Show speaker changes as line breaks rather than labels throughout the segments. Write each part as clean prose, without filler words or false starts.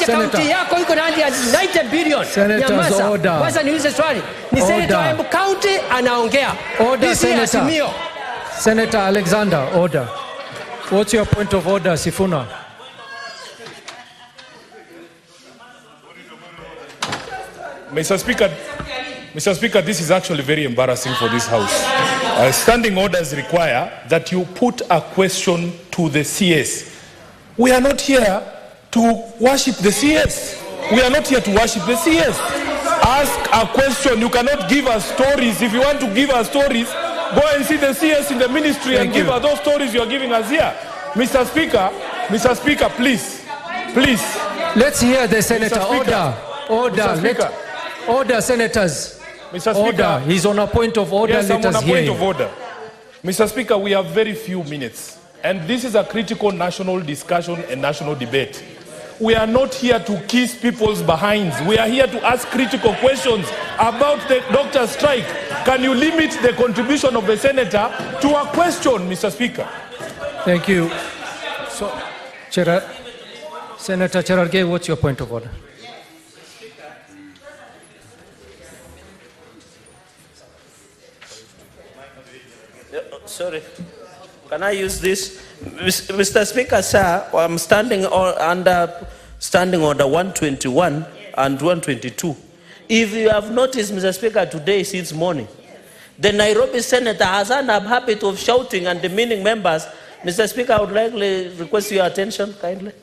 kaunti yako iko na 90 billion.
Senators, order.
Kwanza niulize swali. Ni senator wa Embu County anaongea.
Order, Senator. Senator Alexander, order. What's your point of order, Sifuna?
Mr. Speaker, this is actually very embarrassing for this House. Standing orders require that you put a question to the CS. We are not here to worship the CS. We are not here to worship the CS. Ask a question. You cannot give us stories. If you want to give us stories, go and see the CS in the ministry and give us those stories you are giving us here. Mr. Speaker, please.
Let's hear the senator. Order, senators.
Mr. Speaker,
order. He's on a point of order.
Yes,
Let
I'm
us
on a
hear
point
him.
of order. Mr. Speaker, we have very few minutes, and this is a critical national discussion and national debate. We are not here to kiss people's behinds. We are here to ask critical questions about the doctor strike. Can you limit the contribution of the senator to a question, Mr. Speaker?
Thank you. So, Senator Cherargei, what's your point of order?
Sorry, can I use this? Mr. Speaker, sir, I'm standing under Standing Order 121 and 122. If you have noticed, Mr. Speaker, today since morning, the Nairobi Senator has an habit of shouting and demeaning members. Mr. Speaker, I would like to request your attention, kindly.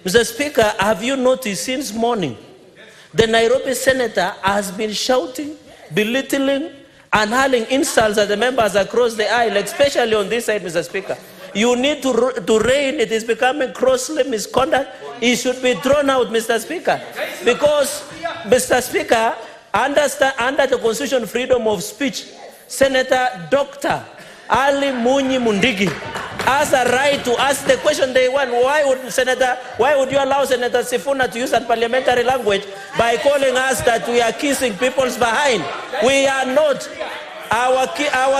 Mr. Speaker, have you noticed since morning, the Nairobi Senator has been shouting, belittling, and hurling insults at the members across the aisle, especially on this side, Mr. Speaker. You need to rein. It is becoming grossly misconduct. He should be thrown out, Mr. Speaker. Because, Mr. Speaker, under the Constitution freedom of speech, Senator Dr. Ali Munyi Mundigi has a right to ask the question they want. Why would you allow Senator Sifuna to use parliamentary language by calling us that we are kissing people's behind? We are not. Our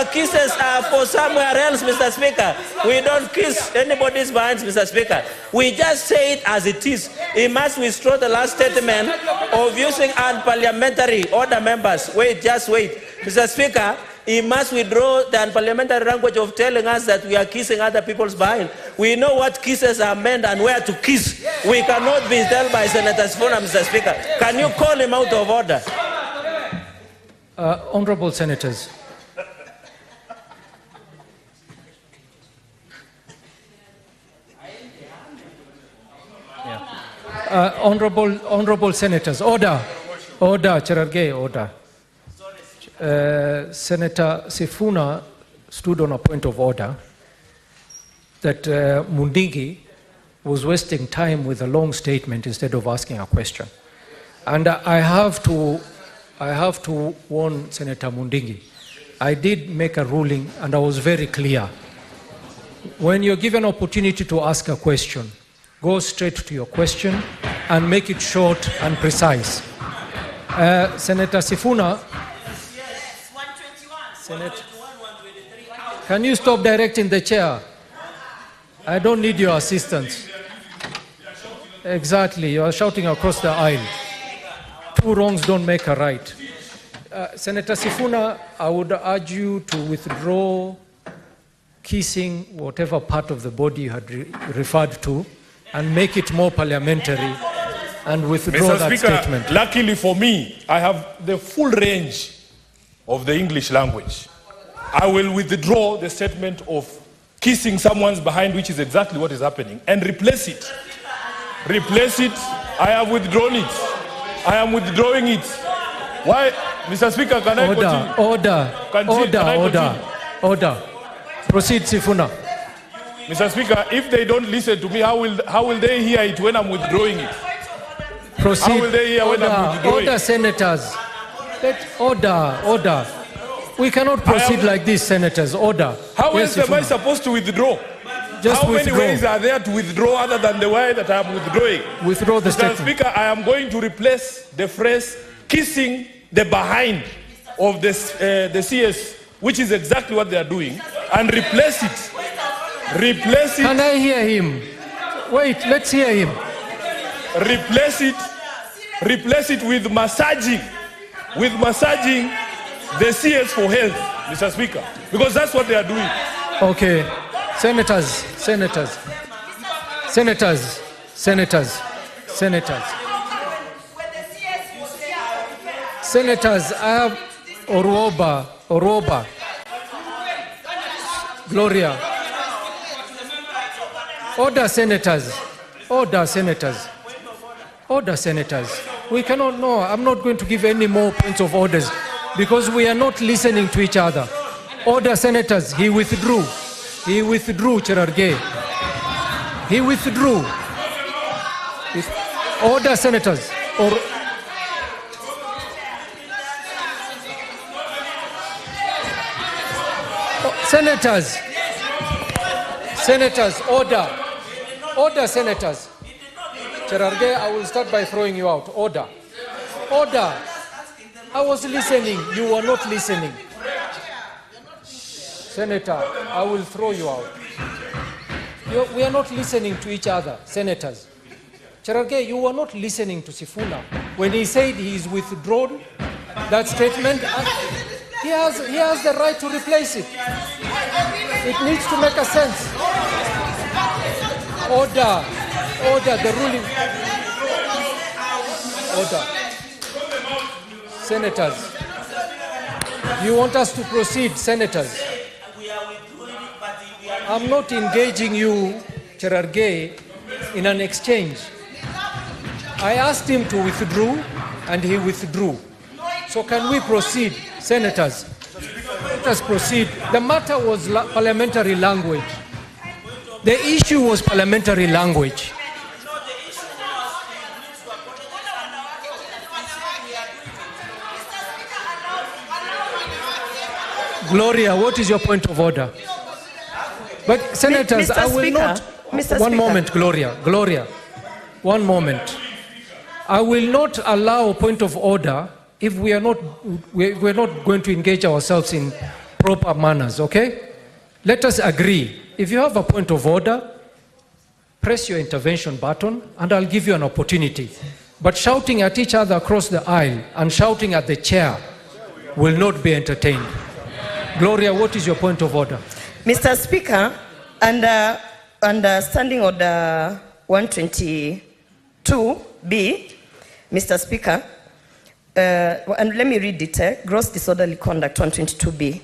kisses are for somewhere else, Mr. Speaker. We don't kiss anybody's behind, Mr. Speaker. We just say it as it is. He must withdraw the last statement of using unparliamentary order members. Just wait. Mr. Speaker, he must withdraw the unparliamentary language of telling us that we are kissing other people's behind. We know what kisses are meant and where to kiss. We cannot be told by Senator Sifuna, Mr. Speaker. Can you call him out of order?
Honorable Senators. Honorable Senators, order, Cherargei, order. Senator Sifuna stood on a point of order that Mundigi was wasting time with a long statement instead of asking a question. And I have to warn Senator Mundigi. I did make a ruling and I was very clear. When you're given an opportunity to ask a question, go straight to your question and make it short and precise. Senator Sifuna, can you stop directing the chair? I don't need your assistance. Exactly, you are shouting across the aisle. Two wrongs don't make a right. Senator Sifuna, I would urge you to withdraw kissing whatever part of the body you had referred to and make it more parliamentary and withdraw that statement.
Luckily for me, I have the full range of the English language. I will withdraw the statement of kissing someone's behind, which is exactly what is happening, and replace it. I have withdrawn it. I am withdrawing it. Why, Mr. Speaker, can I continue?
Order. Proceed, Sifuna.
Mr. Speaker, if they don't listen to me, how will they hear it when I'm withdrawing it?
Proceed.
How will they hear when I'm withdrawing?
Order, senators. Order. We cannot proceed like this, senators. Order.
How else am I supposed to withdraw? How many ways are there to withdraw other than the way that I am withdrawing?
Withdraw the statement.
Mr. Speaker, I am going to replace the phrase kissing the behind of the CS, which is exactly what they are doing, and replace it.
Can I hear him? Wait, let's hear him.
replace it with massaging the CS for health, Mr. Speaker, because that's what they are doing.
Okay, senators, I have Oroba, Gloria. Order, senators. We cannot, no, I'm not going to give any more points of orders because we are not listening to each other. Order, senators. He withdrew, Cherargei. He withdrew. Order, senators. Senators, order. Order, senators. Cherargei, I will start by throwing you out. Order. I was listening. You were not listening. Senator, I will throw you out. We are not listening to each other, senators. Cherargei, you were not listening to Sifuna when he said he is withdrawn that statement. He has the right to replace it. It needs to make a sense. Order, the ruling. Order. Senators, you want us to proceed, senators? I'm not engaging you, Cherargei, in an exchange. I asked him to withdraw, and he withdrew. So can we proceed, senators? Let us proceed. The matter was parliamentary language. The issue was parliamentary language. Gloria, what is your point of order? But senators,
Mr.
I will
Speaker,
not...
Mr.
One
Speaker.
moment, Gloria. One moment. I will not allow a point of order if we're not going to engage ourselves in proper manners, okay? Let us agree. If you have a point of order, press your intervention button and I'll give you an opportunity. But shouting at each other across the aisle and shouting at the chair will not be entertained. Gloria, what is your point of order?
Mr. Speaker, under Standing Order 122B, Mr. Speaker, and let me read it, gross disorderly conduct 122B,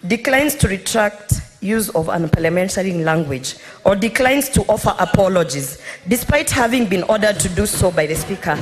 declines to retract use of unparliamentary language or declines to offer apologies despite having been ordered to do so by the Speaker.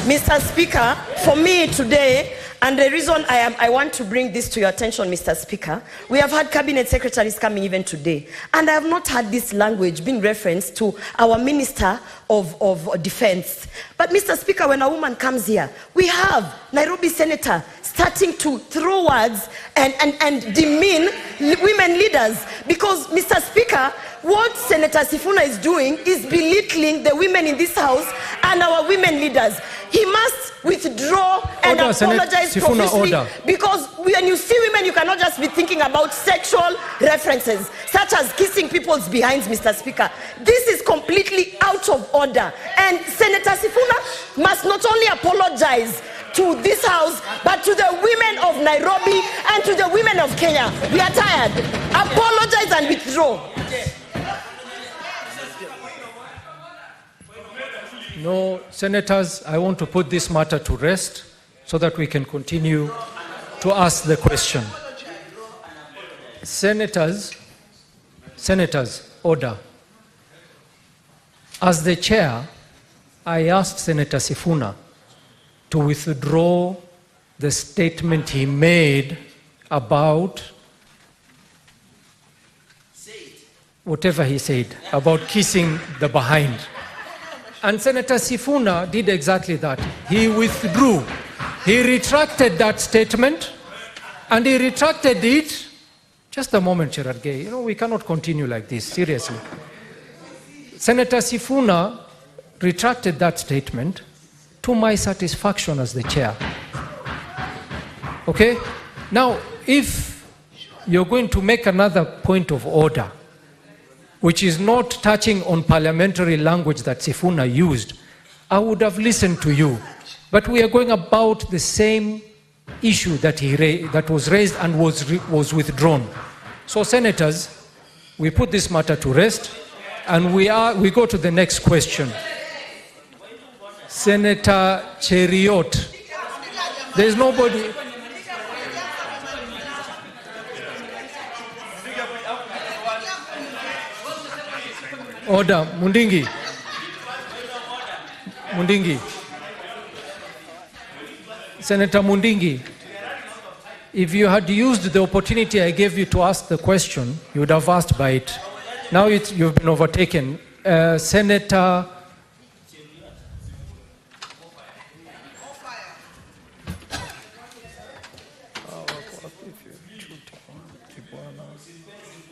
Mr. Speaker, for me today, and the reason I want to bring this to your attention, Mr. Speaker, we have had cabinet secretaries coming even today, and I have not had this language being referenced to our Minister of Defense. But Mr. Speaker, when a woman comes here, we have Nairobi Senator starting to throw words and demean women leaders. Because, Mr. Speaker, what Senator Sifuna is doing is belittling the women in this house and our women leaders. He must withdraw and apologize profusely, because when you see women, you cannot just be thinking about sexual references, such as kissing people's behinds, Mr. Speaker. This is completely out of order. And Senator Sifuna must not only apologize to this house, but to the women of Nairobi and to the women of Kenya. We are tired. Apologize and withdraw.
No, senators, I want to put this matter to rest so that we can continue to ask the question. Senators, order. As the chair, I asked Senator Sifuna to withdraw the statement he made about whatever he said, about kissing the behind. And Senator Sifuna did exactly that. He withdrew. He retracted that statement, and he retracted it. Just a moment, Cherargei. You know, we cannot continue like this, seriously. Senator Sifuna retracted that statement to my satisfaction as the chair. Okay? Now, if you're going to make another point of order, which is not touching on parliamentary language that Sifuna used, I would have listened to you. But we are going about the same issue that was raised and was withdrawn. So, senators, we put this matter to rest, and we go to the next question. Senator Cheriot. There's nobody. Order. Mundingi. Senator Mundingi, if you had used the opportunity I gave you to ask the question, you would have asked by it. Now you've been overtaken. Senator